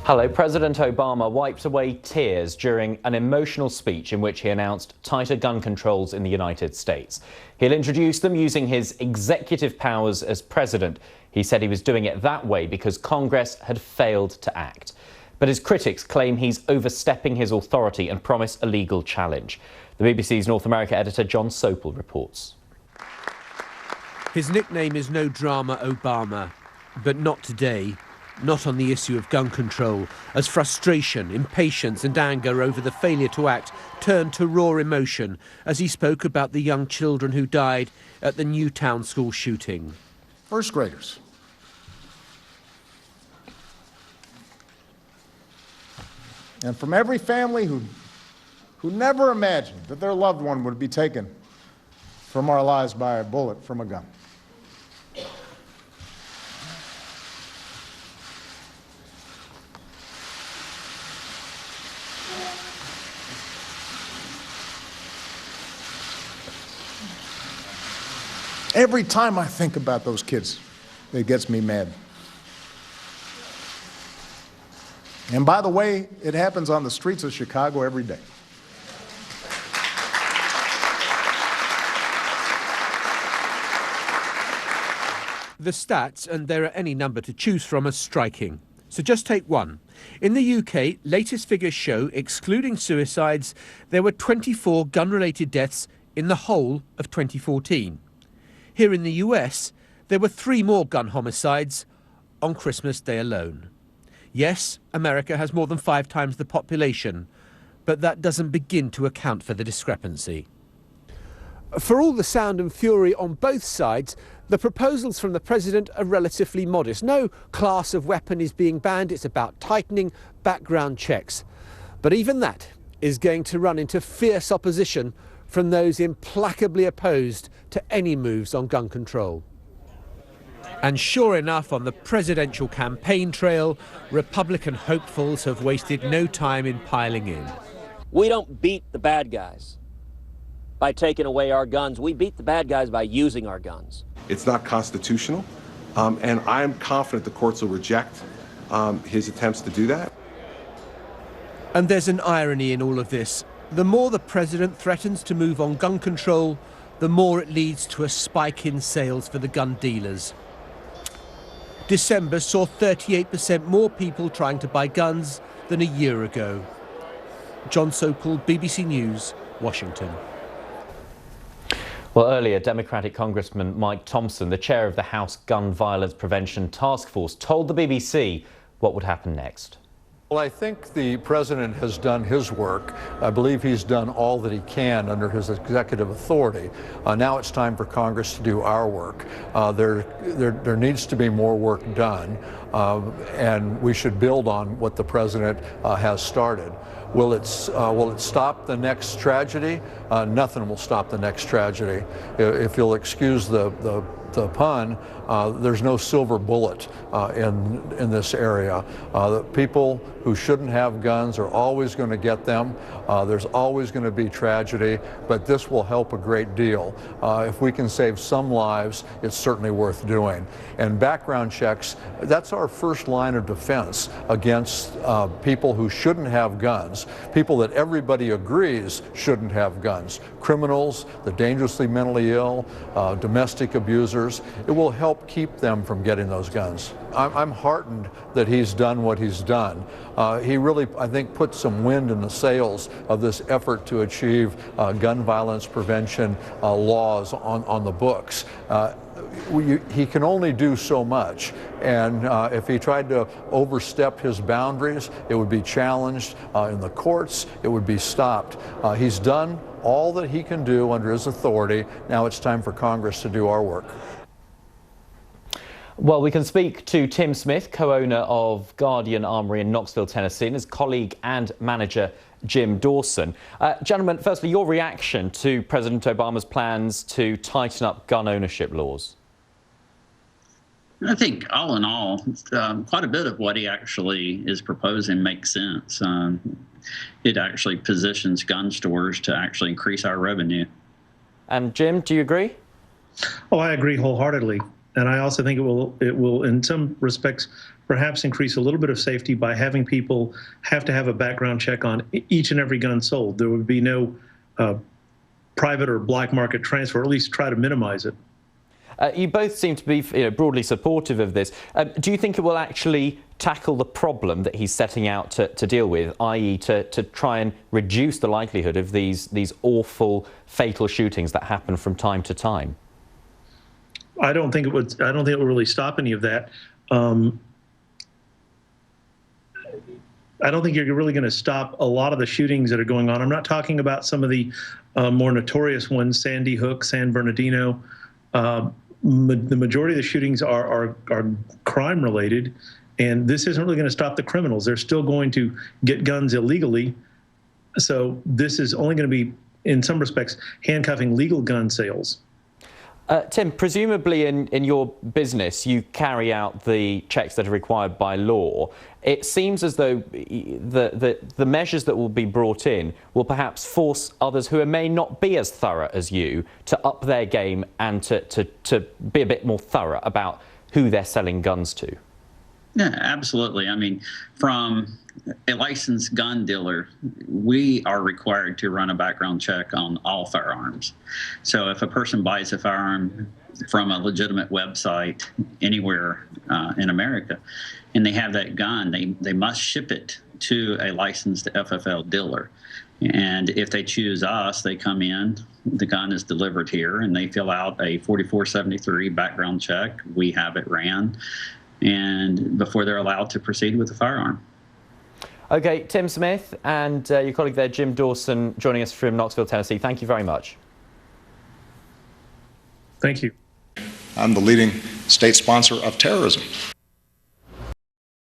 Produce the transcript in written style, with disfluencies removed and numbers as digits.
Hello. President Obama wiped away tears during an emotional speech in which he announced tighter gun controls in the United States. He'll introduce them using his executive powers as president. He said he was doing it that way because Congress had failed to act. But his critics claim he's overstepping his authority and promise a legal challenge. The BBC's North America editor John Sopel reports. His nickname is No Drama Obama, but not today. Not on the issue of gun control, as frustration, impatience and anger over the failure to act turned to raw emotion as he spoke about the young children who died at the Newtown school shooting. First graders. And from every family who never imagined that their loved one would be taken from our lives by a bullet from a gun. Every time I think about those kids, it gets me mad. And by the way, it happens on the streets of Chicago every day. The stats, and there are any number to choose from, are striking. So just take one. In the UK, latest figures show, excluding suicides, there were 24 gun-related deaths in the whole of 2014. Here in the US, there were 3 more gun homicides on Christmas Day alone. Yes, America has more than 5 times the population, but that doesn't begin to account for the discrepancy. For all the sound and fury on both sides, the proposals from the president are relatively modest. No class of weapon is being banned. It's about tightening background checks. But even that is going to run into fierce opposition from those implacably opposed to any moves on gun control. And sure enough, on the presidential campaign trail, Republican hopefuls have wasted no time in piling in. We don't beat the bad guys by taking away our guns. We beat the bad guys by using our guns. It's not constitutional, and I'm confident the courts will reject his attempts to do that. And there's an irony in all of this. The more the president threatens to move on gun control, the more it leads to a spike in sales for the gun dealers. December saw 38% more people trying to buy guns than a year ago. John Sopel, BBC News, Washington. Well, earlier, Democratic Congressman Mike Thompson, the chair of the House Gun Violence Prevention Task Force, told the BBC what would happen next. Well, I think the president has done his work. I believe he's done all that he can under his executive authority. Now it's time for Congress to do our work. There needs to be more work done, and we should build on what the president has started. Will it stop the next tragedy? Nothing will stop the next tragedy. If you'll excuse the pun, there's no silver bullet in this area. The people who shouldn't have guns are always going to get them. There's always going to be tragedy, but this will help a great deal. If we can save some lives, it's certainly worth doing. And background checks, that's our first line of defense against people who shouldn't have guns, people that everybody agrees shouldn't have guns, criminals, the dangerously mentally ill, domestic abusers. It will help keep them from getting those guns. I'm heartened that he's done what he's done. He really, I think, put some wind in the sails of this effort to achieve gun violence prevention laws on the books. He can only do so much, and if he tried to overstep his boundaries, it would be challenged in the courts, it would be stopped. He's done all that he can do under his authority. Now it's time for Congress to do our work. Well, we can speak to Tim Smith, co-owner of Guardian Armory in Knoxville, Tennessee, and his colleague and manager Jim Dawson. Gentlemen, firstly, your reaction to President Obama's plans to tighten up gun ownership laws? I think all in all, quite a bit of what he actually is proposing makes sense. It actually positions gun stores to actually increase our revenue. And Jim, do you agree? Oh, I agree wholeheartedly. And I also think it will, in some respects, perhaps increase a little bit of safety by having people have to have a background check on each and every gun sold. There would be no private or black market transfer, or at least try to minimize it. You both seem to be broadly supportive of this. Do you think it will actually tackle the problem that he's setting out to deal with, i.e. to try and reduce the likelihood of these awful, fatal shootings that happen from time to time? I don't think it would. I don't think it will really stop any of that. I don't think you're really going to stop a lot of the shootings that are going on. I'm not talking about some of the more notorious ones, Sandy Hook, San Bernardino. The majority of the shootings are crime related, and this isn't really going to stop the criminals. They're still going to get guns illegally. So this is only going to be, in some respects, handcuffing legal gun sales. Tim, presumably in your business, you carry out the checks that are required by law. It seems as though the measures that will be brought in will perhaps force others who may not be as thorough as you to up their game and to be a bit more thorough about who they're selling guns to. Yeah, absolutely. I mean, from a licensed gun dealer, we are required to run a background check on all firearms. So if a person buys a firearm from a legitimate website anywhere in America and they have that gun, they must ship it to a licensed FFL dealer. And if they choose us, they come in, the gun is delivered here, and they fill out a 4473 background check. We have it ran, and before they're allowed to proceed with the firearm. OK, Tim Smith and your colleague there, Jim Dawson, joining us from Knoxville, Tennessee. Thank you very much. Thank you. I'm the leading state sponsor of terrorism.